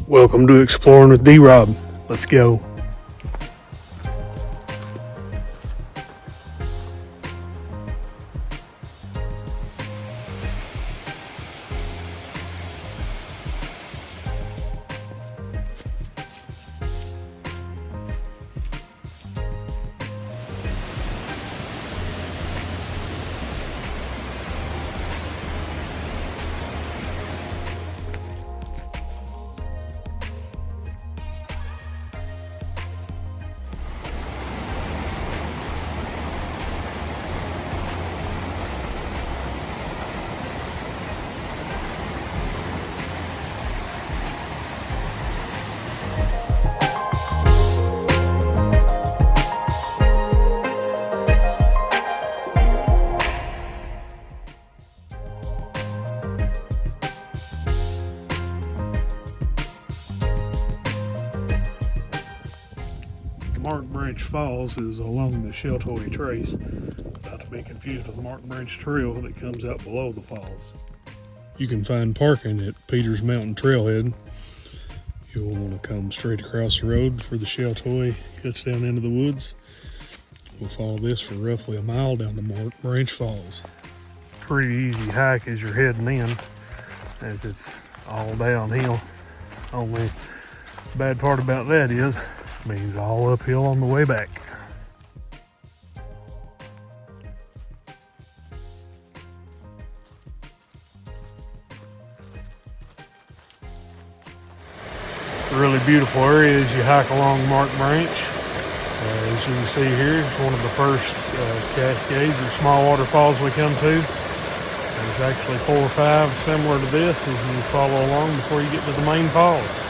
Welcome to Exploring with D-Rob. Let's go. Mark Branch Falls is along the Sheltowee Trace, not to be confused with the Mark Branch Trail that comes out below the falls. You can find parking at Peters Mountain Trailhead. You'll want to come straight across the road for the Sheltowee cuts down into the woods. We'll follow this for roughly a mile down to Mark Branch Falls. Pretty easy hike as you're heading in, as it's all downhill. Only bad part about that is means all uphill on the way back. A really beautiful area as you hike along Mark Branch. As you can see here, it's one of the first cascades or small waterfalls we come to. There's actually 4 or 5 similar to this as you follow along before you get to the main falls.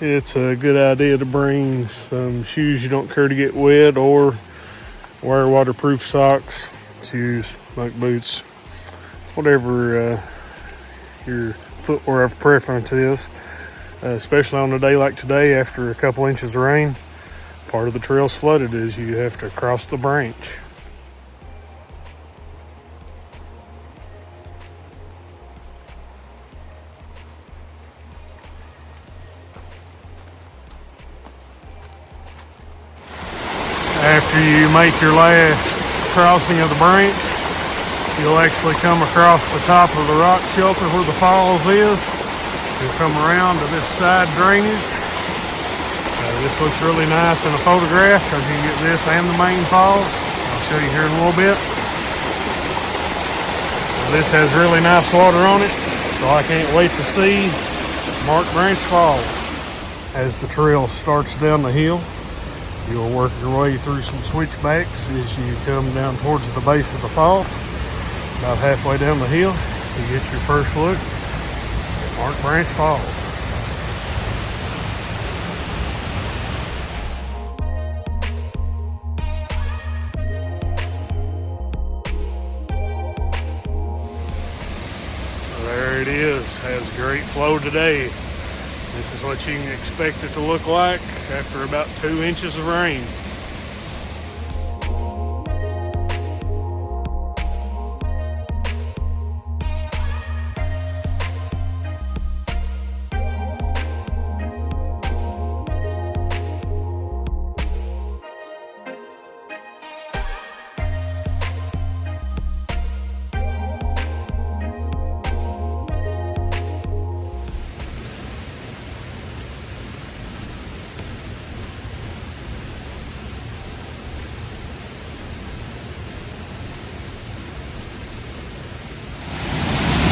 It's a good idea to bring some shoes you don't care to get wet, or wear waterproof socks, shoes, muck boots, whatever your footwear of preference is. Especially on a day like today after a couple inches of rain. Part of the trail's flooded as you have to cross the branch. After you make your last crossing of the branch, you'll actually come across the top of the rock shelter where the falls is. You'll come around to this side drainage. This looks really nice in a photograph because you get this and the main falls. I'll show you here in a little bit. This has really nice water on it, so I can't wait to see Mark Branch Falls. As the trail starts down the hill, you'll work your way through some switchbacks as you come down towards the base of the falls. About halfway down the hill, you get your first look at Mark Branch Falls. There it is, has a great flow today. This is what you can expect it to look like after about 2 inches of rain.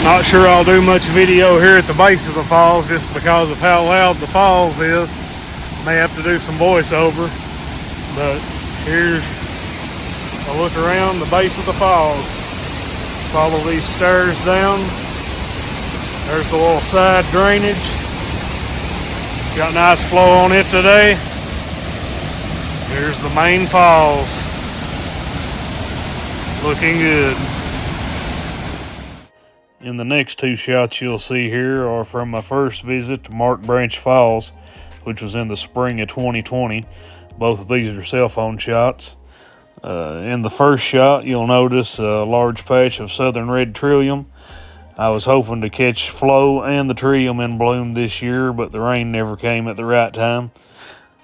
Not sure I'll do much video here at the base of the falls just because of how loud the falls is. May have to do some voiceover, but here's a look around the base of the falls. Follow these stairs down. There's the little side drainage. Got nice flow on it today. Here's the main falls. Looking good. And the next 2 shots you'll see here are from my first visit to Mark Branch Falls, which was in the spring of 2020. Both of these are cell phone shots. In the first shot, you'll notice a large patch of southern red trillium. I was hoping to catch Flo and the trillium in bloom this year, but the rain never came at the right time.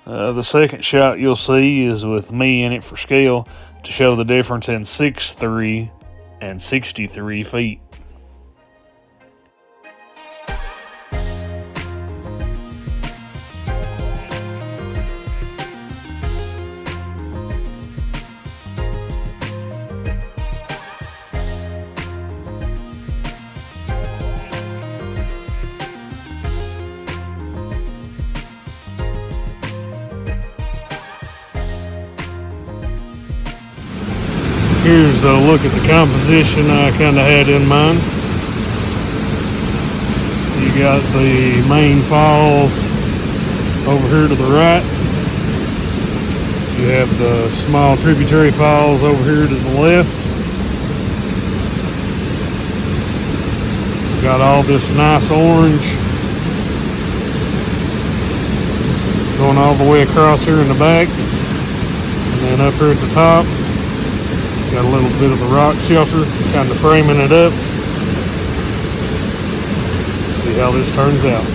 The second shot you'll see is with me in it for scale to show the difference in 6'3" and 63 feet. Here's a look at the composition I kind of had in mind. You got the main falls over here to the right. You have the small tributary falls over here to the left. You got all this nice orange going all the way across here in the back. And then up here at the top, got a little bit of the rock shelter, kind of framing it up. See how this turns out.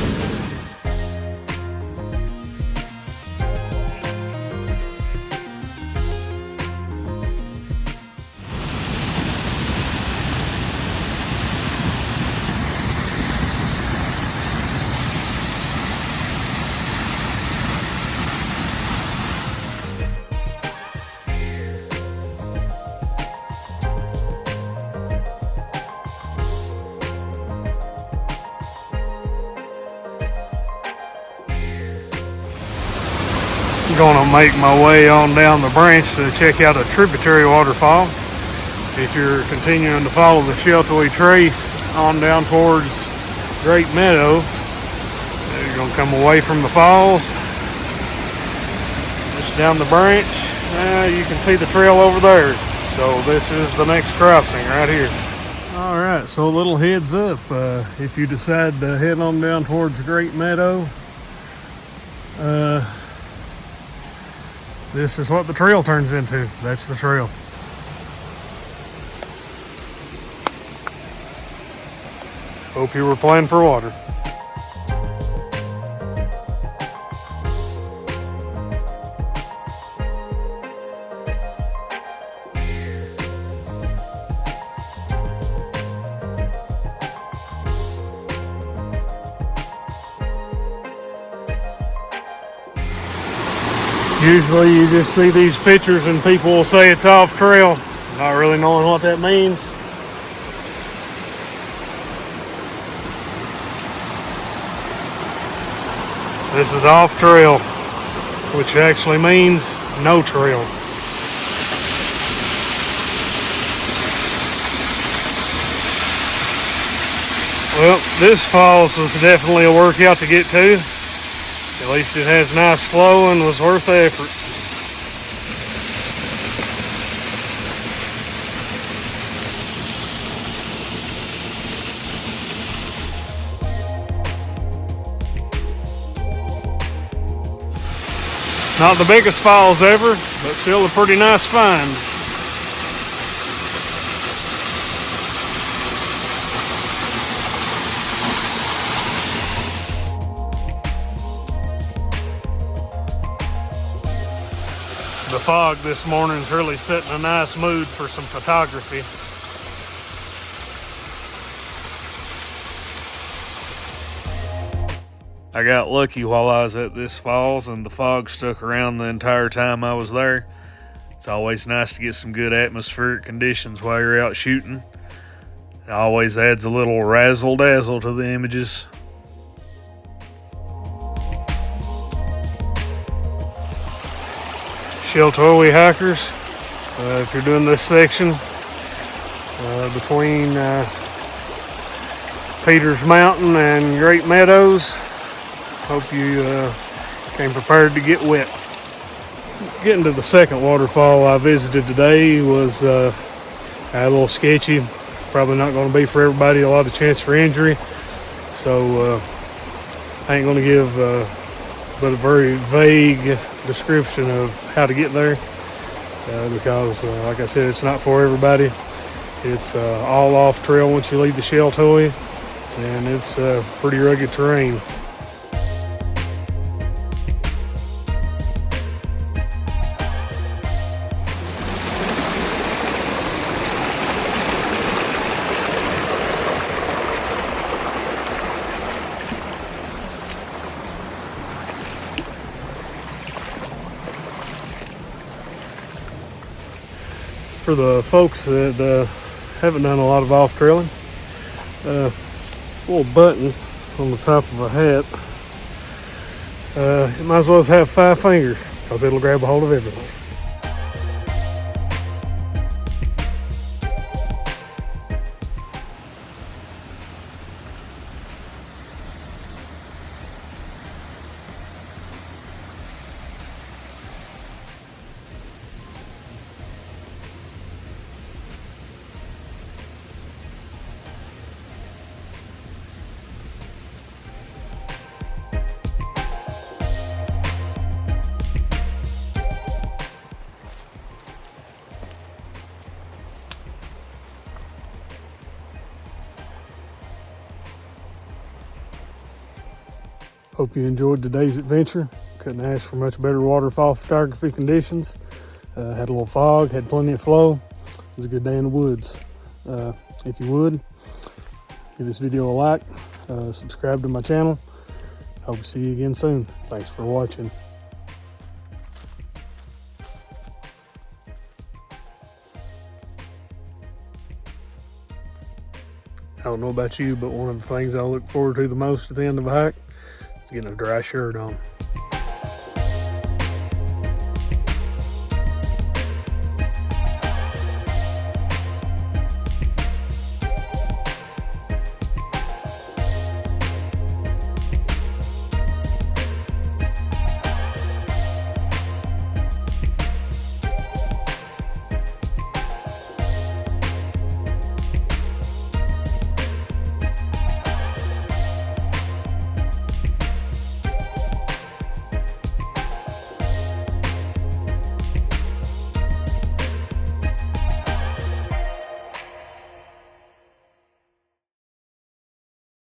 I'm gonna make my way on down the branch to check out a tributary waterfall. If you're continuing to follow the Sheltowee Trace on down towards Great Meadow, you're gonna come away from the falls, just down the branch. You can see the trail over there. So this is the next crossing right here. All right, so a little heads up. If you decide to head on down towards Great Meadow, this is what the trail turns into. That's the trail. Hope you were playing for water. Usually you just see these pictures and people will say it's off trail, not really knowing what that means. This is off trail, which actually means no trail. Well, this falls was definitely a workout to get to. At least it has nice flow and was worth the effort. Not the biggest falls ever, but still a pretty nice find. The fog this morning's really setting a nice mood for some photography. I got lucky while I was at this falls and the fog stuck around the entire time I was there. It's always nice to get some good atmospheric conditions while you're out shooting. It always adds a little razzle dazzle to the images. Sheltowee hikers, if you're doing this section between Peters Mountain and Great Meadows, hope you came prepared to get wet. Getting to the second waterfall I visited today was a little sketchy. Probably not going to be for everybody, a lot of chance for injury. So I ain't going to give but a very vague description of how to get there. because, like I said, it's not for everybody. It's all off trail once you leave the Sheltowee, and it's pretty rugged terrain. For the folks that haven't done a lot of off-trailing, this little button on the top of a hat, it might as well have 5 fingers because it'll grab a hold of everything. Hope you enjoyed today's adventure. Couldn't ask for much better waterfall photography conditions. Had a little fog, had plenty of flow. It was a good day in the woods. If you would, give this video a like, subscribe to my channel. Hope to see you again soon. Thanks for watching. I don't know about you, but one of the things I look forward to the most at the end of a hike is getting a dry shirt on.